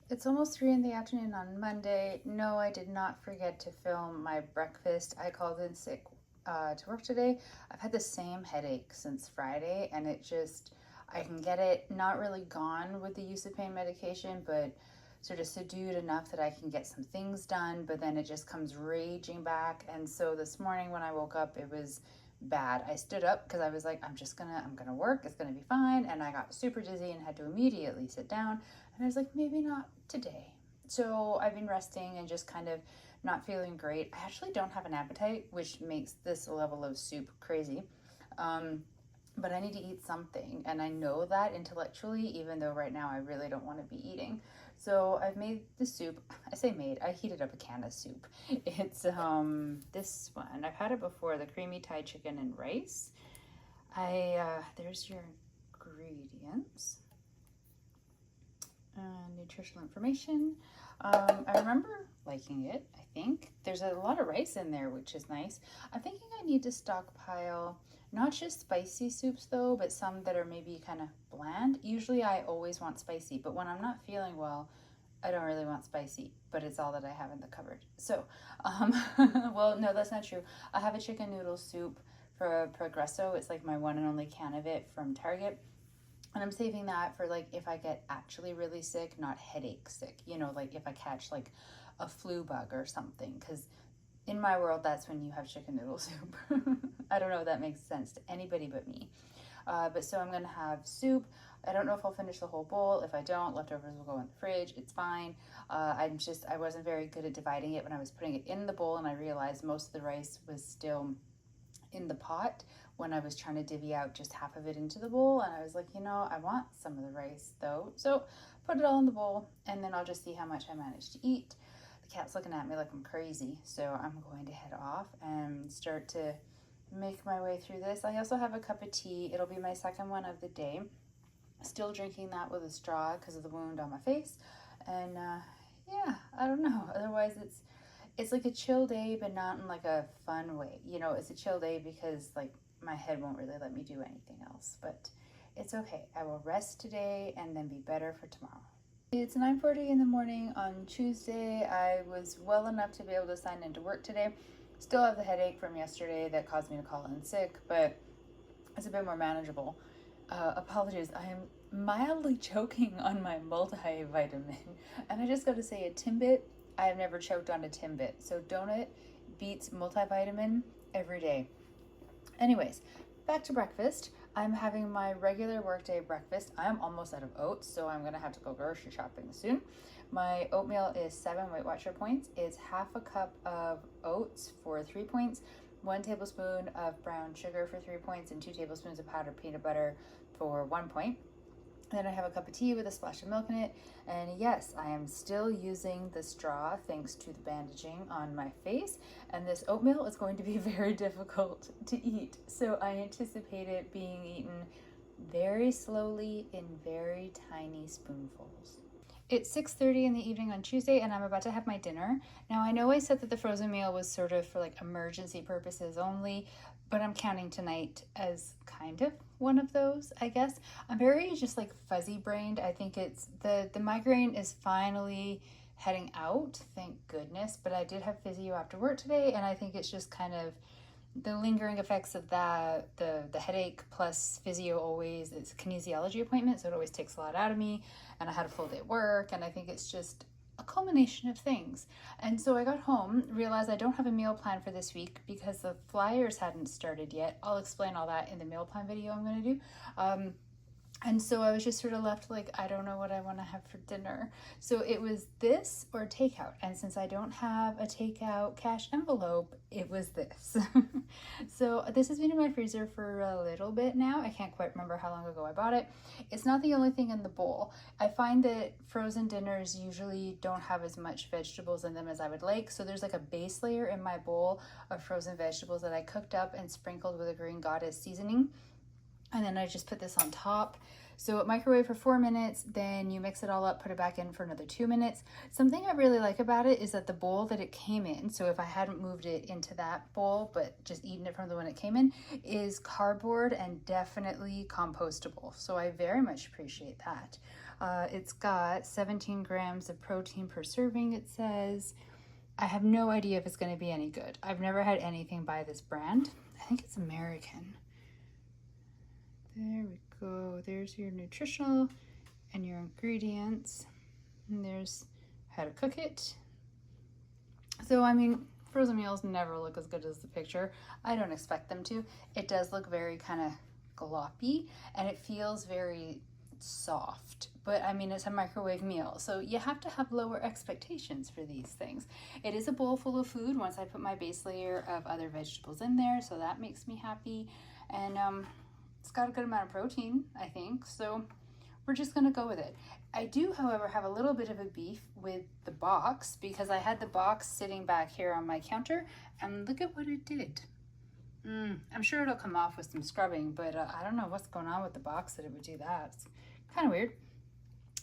It's almost 3 in the afternoon on Monday. No, I did not forget to film my breakfast. I called in sick to work today. I've had the same headache since Friday, and I can get it not really gone with the use of pain medication, but sort of subdued enough that I can get some things done, but then it just comes raging back. And so this morning when I woke up, it was bad. I stood up because I was like, I'm gonna work, it's gonna be fine. And I got super dizzy and had to immediately sit down. And I was like, maybe not today. So I've been resting and just kind of not feeling great. I actually don't have an appetite, which makes this level of soup crazy. Um, but I need to eat something, and I know that intellectually, even though right now I really don't want to be eating. So I've made the soup. I say made, I heated up a can of soup. It's this one. I've had it before, the creamy Thai chicken and rice. There's your ingredients. Nutritional information. I remember liking it, I think. There's a lot of rice in there, which is nice. I'm thinking I need to stockpile not just spicy soups though, but some that are maybe kind of bland. Usually I always want spicy, but when I'm not feeling well, I don't really want spicy, but it's all that I have in the cupboard. So, well, no, that's not true. I have a chicken noodle soup for Progresso. It's like my one and only can of it from Target. And I'm saving that for like if I get actually really sick, not headache sick, like if I catch like a flu bug or something. Because in my world, that's when you have chicken noodle soup. I don't know if that makes sense to anybody but me. But so I'm gonna have soup. I don't know if I'll finish the whole bowl. If I don't, leftovers will go in the fridge. It's fine. I wasn't very good at dividing it when I was putting it in the bowl, and I realized most of the rice was still in the pot when I was trying to divvy out just half of it into the bowl. And I was like, I want some of the rice though. So put it all in the bowl, and then I'll just see how much I manage to eat. The cat's looking at me like I'm crazy, so I'm going to head off and start to make my way through this. I also have a cup of tea. It'll be my second one of the day. Still drinking that with a straw because of the wound on my face. And yeah, I don't know. Otherwise, it's like a chill day, but not in like a fun way. It's a chill day because like my head won't really let me do anything else. But it's okay. I will rest today and then be better for tomorrow. It's 9:40 in the morning on Tuesday. I was well enough to be able to sign into work today. Still have the headache from yesterday that caused me to call in sick, but it's a bit more manageable. Apologies, I am mildly choking on my multivitamin. And I just got to say, a Timbit, I have never choked on a Timbit. So donut beats multivitamin every day. Anyways, back to breakfast. I'm having my regular workday breakfast. I'm almost out of oats, so I'm gonna have to go grocery shopping soon. My oatmeal is 7 Weight Watcher points. It's half a cup of oats for 3 points, 1 tablespoon of brown sugar for 3 points, and 2 tablespoons of powdered peanut butter for 1 point. Then I have a cup of tea with a splash of milk in it. And yes, I am still using the straw thanks to the bandaging on my face. And this oatmeal is going to be very difficult to eat. So I anticipate it being eaten very slowly in very tiny spoonfuls. It's 6:30 in the evening on Tuesday, and I'm about to have my dinner. Now, I know I said that the frozen meal was sort of for like emergency purposes only, but I'm counting tonight as kind of one of those, I guess. I'm very just like fuzzy brained. I think it's the migraine is finally heading out, thank goodness. But I did have physio after work today, and I think it's just kind of the lingering effects of that, the headache plus physio always, it's a kinesiology appointment, so it always takes a lot out of me. And I had a full day at work, and I think it's just a culmination of things. And so I got home, realized I don't have a meal plan for this week because the flyers hadn't started yet. I'll explain all that in the meal plan video I'm going to do. And so I was just sort of left like, I don't know what I want to have for dinner. So it was this or takeout. And since I don't have a takeout cash envelope, it was this. So this has been in my freezer for a little bit now. I can't quite remember how long ago I bought it. It's not the only thing in the bowl. I find that frozen dinners usually don't have as much vegetables in them as I would like. So there's like a base layer in my bowl of frozen vegetables that I cooked up and sprinkled with a Green Goddess seasoning. And then I just put this on top. So microwave for 4 minutes, then you mix it all up, put it back in for another 2 minutes. Something I really like about it is that the bowl that it came in, so if I hadn't moved it into that bowl, but just eaten it from the one it came in, is cardboard and definitely compostable. So I very much appreciate that. It's got 17 grams of protein per serving, it says. I have no idea if it's going to be any good. I've never had anything by this brand. I think it's American. There we go. There's your nutritional and your ingredients. And there's how to cook it. So, I mean, frozen meals never look as good as the picture. I don't expect them to. It does look very kind of gloppy and it feels very soft, but I mean, it's a microwave meal, so you have to have lower expectations for these things. It is a bowl full of food once I put my base layer of other vegetables in there, so that makes me happy. And it's got a good amount of protein, I think, so we're just gonna go with it. I do, however, have a little bit of a beef with the box because I had the box sitting back here on my counter and look at what it did. I'm sure it'll come off with some scrubbing, but I don't know what's going on with the box that it would do that. It's kind of weird.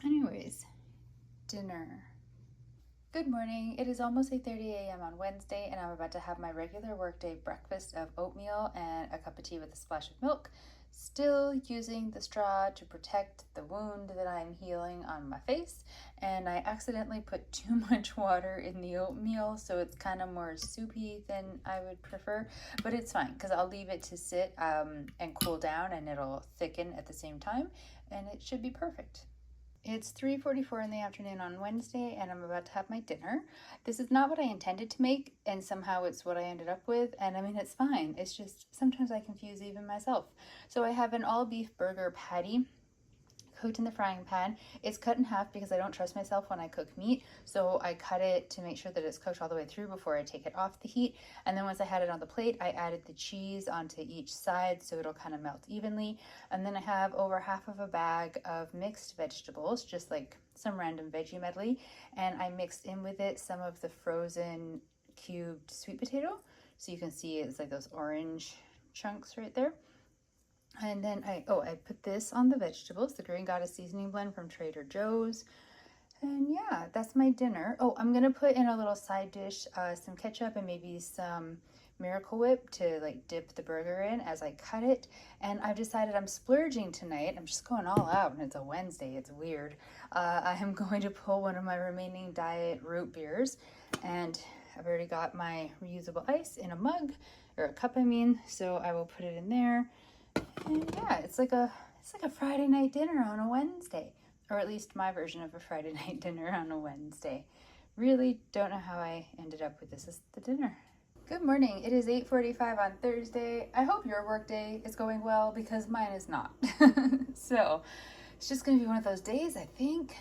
Anyways, dinner. Good morning. It is almost 8:30 a.m. on Wednesday, and I'm about to have my regular workday breakfast of oatmeal and a cup of tea with a splash of milk. Still using the straw to protect the wound that I'm healing on my face, and I accidentally put too much water in the oatmeal, so it's kind of more soupy than I would prefer, but it's fine because I'll leave it to sit and cool down, and it'll thicken at the same time, and it should be perfect. It's 3:44 in the afternoon on Wednesday, and I'm about to have my dinner. This is not what I intended to make, and somehow it's what I ended up with, and I mean, it's fine. It's just sometimes I confuse even myself. So I have an all-beef burger patty cooked in the frying pan. It's cut in half because I don't trust myself when I cook meat, so I cut it to make sure that it's cooked all the way through before I take it off the heat. And then once I had it on the plate, I added the cheese onto each side so it'll kind of melt evenly. And then I have over half of a bag of mixed vegetables, just like some random veggie medley, and I mixed in with it some of the frozen cubed sweet potato, so you can see it's like those orange chunks right there. And then I put this on the vegetables, the Green Goddess seasoning blend from Trader Joe's. And yeah, that's my dinner. Oh, I'm gonna put in a little side dish, some ketchup and maybe some Miracle Whip to like dip the burger in as I cut it. And I've decided I'm splurging tonight. I'm just going all out, and it's a Wednesday. It's weird. I am going to pull one of my remaining diet root beers, and I've already got my reusable ice in a mug, or a cup, I mean. So I will put it in there. And yeah, it's like a Friday night dinner on a Wednesday, or at least my version of a Friday night dinner on a Wednesday. Really don't know how I ended up with this as the dinner. Good morning. It is 8:45 on Thursday. I hope your workday is going well because mine is not. So it's just going to be one of those days, I think.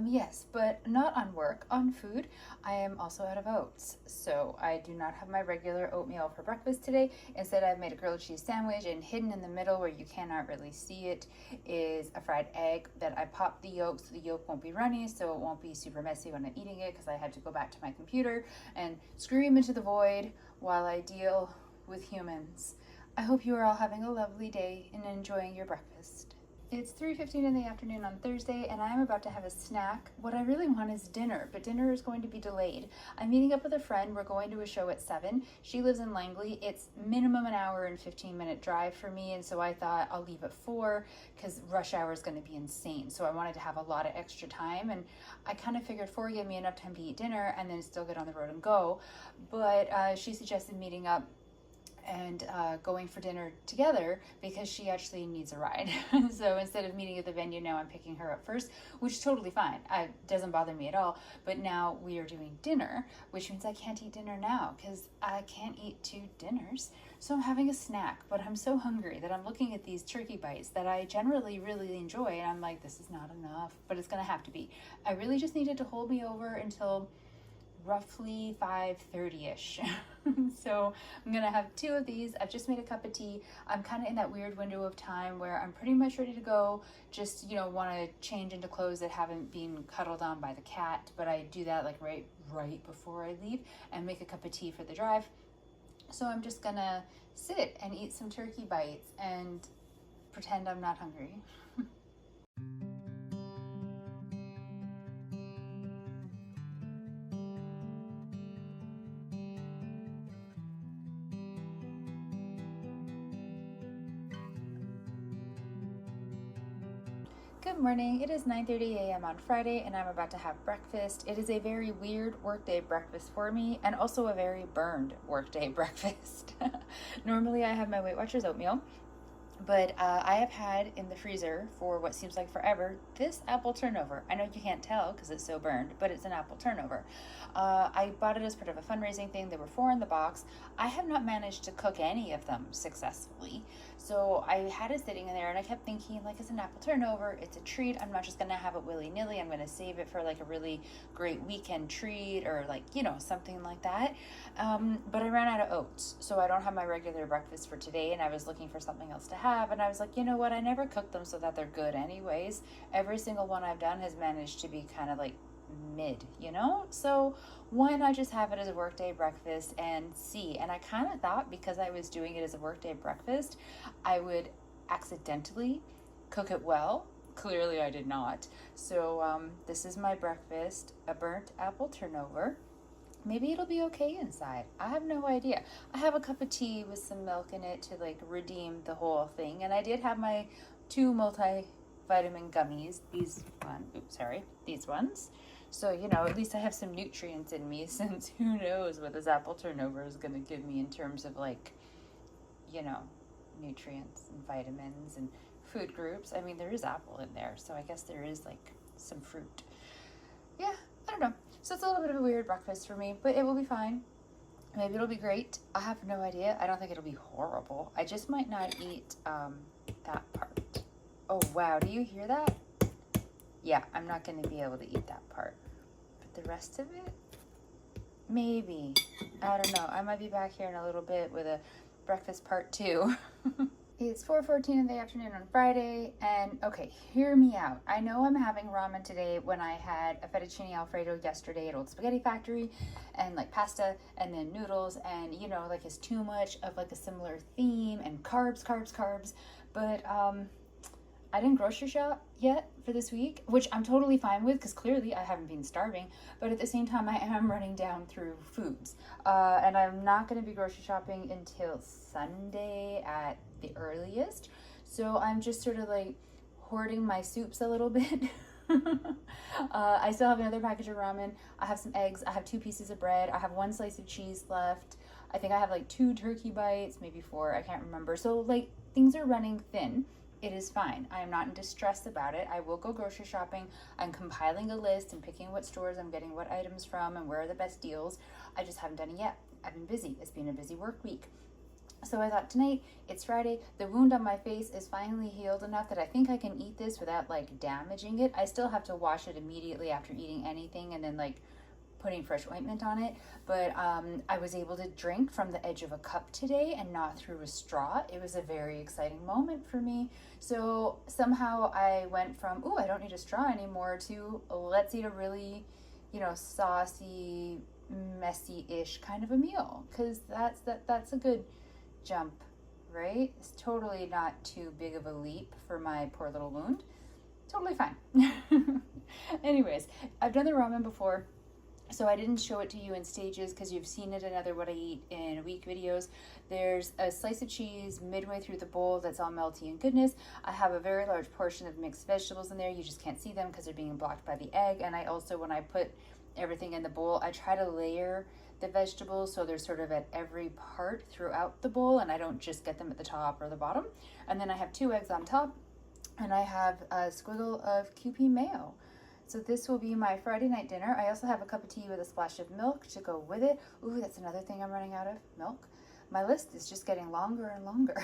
Yes, but not on work, on food. I am also out of oats, so I do not have my regular oatmeal for breakfast today. Instead, I've made a grilled cheese sandwich, and hidden in the middle where you cannot really see it is a fried egg that I popped the yolk so the yolk won't be runny, so it won't be super messy when I'm eating it because I had to go back to my computer and scream into the void while I deal with humans. I hope you are all having a lovely day and enjoying your breakfast. It's 3:15 in the afternoon on Thursday, and I am about to have a snack. What I really want is dinner, but dinner is going to be delayed. I'm meeting up with a friend. We're going to a show at 7. She lives in Langley. It's minimum an hour and 15-minute drive for me, and so I thought I'll leave at 4 because rush hour is going to be insane. So I wanted to have a lot of extra time, and I kind of figured 4 gave me enough time to eat dinner and then still get on the road and go. But she suggested meeting up and going for dinner together because she actually needs a ride. So instead of meeting at the venue, now I'm picking her up first, which is totally fine. It doesn't bother me at all. But now we are doing dinner, which means I can't eat dinner now because I can't eat 2 dinners. So I'm having a snack, but I'm so hungry that I'm looking at these turkey bites that I generally really enjoy, and I'm like, this is not enough, but it's gonna have to be. I really just needed to hold me over until roughly 5:30ish. So I'm gonna have 2 of these. I've just made a cup of tea. I'm kind of in that weird window of time where I'm pretty much ready to go, just want to change into clothes that haven't been cuddled on by the cat, but I do that like right before I leave and make a cup of tea for the drive. So I'm just gonna sit and eat some turkey bites and pretend I'm not hungry. Good morning. It is 9:30 a.m. on Friday and I'm about to have breakfast. It is a very weird workday breakfast for me and also a very burned workday breakfast. Normally I have my Weight Watchers oatmeal, but I have had in the freezer for what seems like forever this apple turnover. I know you can't tell because it's so burned, but it's an apple turnover. I bought it as part of a fundraising thing. There were 4 in the box. I have not managed to cook any of them successfully. So I had it sitting in there and I kept thinking, like, it's an apple turnover. It's a treat. I'm not just going to have it willy-nilly. I'm going to save it for like a really great weekend treat or like, something like that. But I ran out of oats. So I don't have my regular breakfast for today and I was looking for something else to have. And I was like, you know what? I never cook them so that they're good anyways. Every single one I've done has managed to be kind of like mid, So why not just have it as a workday breakfast and see? And I kind of thought because I was doing it as a workday breakfast, I would accidentally cook it well. Clearly I did not. So this is my breakfast, a burnt apple turnover. Maybe it'll be okay inside. I have no idea. I have a cup of tea with some milk in it to like redeem the whole thing. And I did have my 2 multivitamin gummies. These ones. So, at least I have some nutrients in me since who knows what this apple turnover is going to give me in terms of like, nutrients and vitamins and food groups. I mean, there is apple in there. So I guess there is like some fruit. Yeah, I don't know. So it's a little bit of a weird breakfast for me, but it will be fine. Maybe it'll be great. I have no idea. I don't think it'll be horrible. I just might not eat that part. Oh, wow. Do you hear that? Yeah, I'm not going to be able to eat that part. But the rest of it? Maybe. I don't know. I might be back here in a little bit with a breakfast part 2. It's 4:14 in the afternoon on Friday, and okay, hear me out. I know I'm having ramen today when I had a fettuccine alfredo yesterday at Old Spaghetti Factory, and like pasta, and then noodles, and like it's too much of like a similar theme, and carbs, but I didn't grocery shop yet for this week, which I'm totally fine with because clearly I haven't been starving, but at the same time I am running down through foods, and I'm not going to be grocery shopping until Sunday at the earliest, so I'm just sort of like hoarding my soups a little bit. I still have another package of ramen. I have some eggs. I have 2 pieces of bread. I have 1 slice of cheese left. I think I have like 2 turkey bites, maybe 4. I can't remember. So like things are running thin. It is fine. I am not in distress about it. I will go grocery shopping. I'm compiling a list and picking what stores I'm getting what items from and where are the best deals. I just haven't done it yet. I've been busy. It's been a busy work week. So I thought tonight, it's Friday, the wound on my face is finally healed enough that I think I can eat this without like damaging it. I still have to wash it immediately after eating anything and then like putting fresh ointment on it, but I was able to drink from the edge of a cup today and not through a straw. It was a very exciting moment for me. So somehow I went from, ooh, I don't need a straw anymore to let's eat a really, saucy, messy-ish kind of a meal, because that's a good jump, right? It's totally not too big of a leap for my poor little wound. Totally fine. Anyways, I've done the ramen before, so I didn't show it to you in stages because you've seen it in other what I eat in a week videos. There's a slice of cheese midway through the bowl that's all melty and goodness. I have a very large portion of mixed vegetables in there. You just can't see them because they're being blocked by the egg. And I also, when I put everything in the bowl, I try to layer the vegetables so they're sort of at every part throughout the bowl and I don't just get them at the top or the bottom. And then I have 2 eggs on top and I have a squiggle of QP mayo. So this will be my Friday night dinner. I also have a cup of tea with a splash of milk to go with it. Ooh, that's another thing I'm running out of, milk. My list is just getting longer and longer.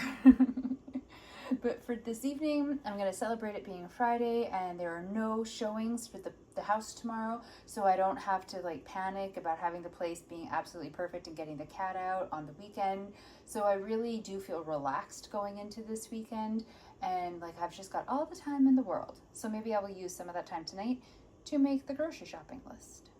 But for this evening, I'm going to celebrate it being Friday, and there are no showings for the house tomorrow, so I don't have to like panic about having the place being absolutely perfect and getting the cat out on the weekend. So I really do feel relaxed going into this weekend, and like I've just got all the time in the world. So maybe I will use some of that time tonight to make the grocery shopping list.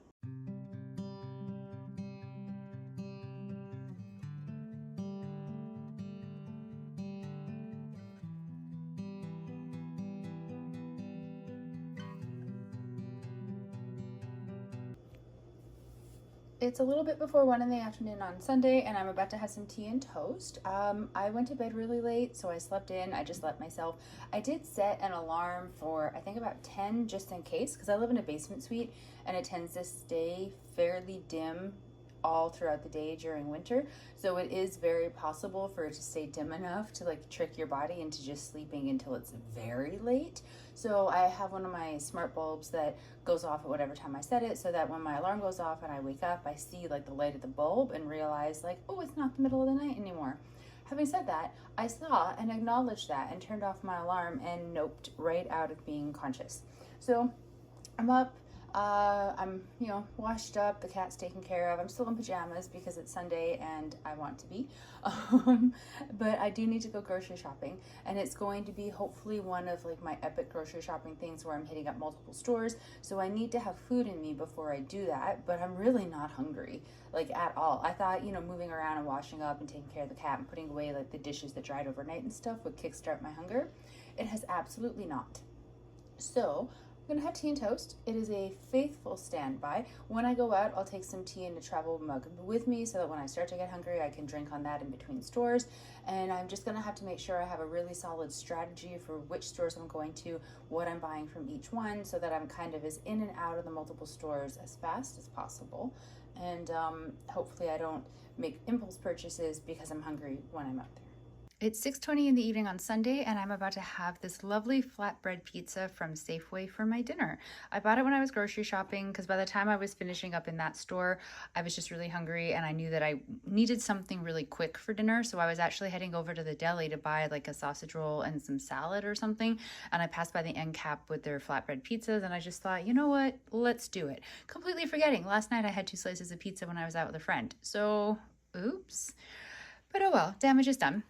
It's a little bit before 1 in the afternoon on Sunday, and I'm about to have some tea and toast. I went to bed really late, so I slept in. I just let myself. I did set an alarm for, I think, about 10 just in case, because I live in a basement suite and it tends to stay fairly dim all throughout the day during winter. So it is very possible for it to stay dim enough to like trick your body into just sleeping until it's very late. So I have one of my smart bulbs that goes off at whatever time I set it, so that when my alarm goes off and I wake up, I see like the light of the bulb and realize like, oh, it's not the middle of the night anymore. Having said that, I saw and acknowledged that and turned off my alarm and noped right out of being conscious. So I'm up. I'm, washed up. The cat's taken care of. I'm still in pajamas because it's Sunday and I want to be. But I do need to go grocery shopping, and it's going to be hopefully one of like my epic grocery shopping things where I'm hitting up multiple stores. So I need to have food in me before I do that, but I'm really not hungry, like at all. I thought, moving around and washing up and taking care of the cat and putting away like the dishes that dried overnight and stuff would kickstart my hunger. It has absolutely not. So I'm gonna have tea and toast. It is a faithful standby. When I go out, I'll take some tea in a travel mug with me so that when I start to get hungry, I can drink on that in between stores. And I'm just gonna have to make sure I have a really solid strategy for which stores I'm going to, what I'm buying from each one, so that I'm kind of as in and out of the multiple stores as fast as possible. And hopefully I don't make impulse purchases because I'm hungry when I'm out there. It's 6:20 in the evening on Sunday, and I'm about to have this lovely flatbread pizza from Safeway for my dinner. I bought it when I was grocery shopping because by the time I was finishing up in that store, I was just really hungry and I knew that I needed something really quick for dinner. So I was actually heading over to the deli to buy like a sausage roll and some salad or something. And I passed by the end cap with their flatbread pizzas, and I just thought, you know what? Let's do it. Completely forgetting. Last night I had 2 slices of pizza when I was out with a friend. So, oops. But oh well, damage is done.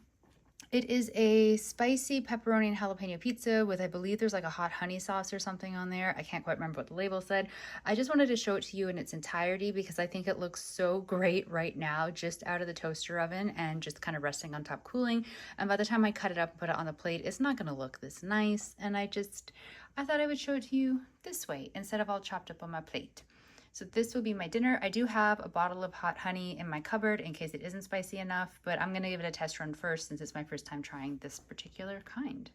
It is a spicy pepperoni and jalapeno pizza with, I believe there's like a hot honey sauce or something on there. I can't quite remember what the label said. I just wanted to show it to you in its entirety because I think it looks so great right now, just out of the toaster oven and just kind of resting on top cooling. And by the time I cut it up and put it on the plate, it's not gonna look this nice. And I thought I would show it to you this way instead of all chopped up on my plate. So this will be my dinner. I do have a bottle of hot honey in my cupboard in case it isn't spicy enough, but I'm gonna give it a test run first since it's my first time trying this particular kind.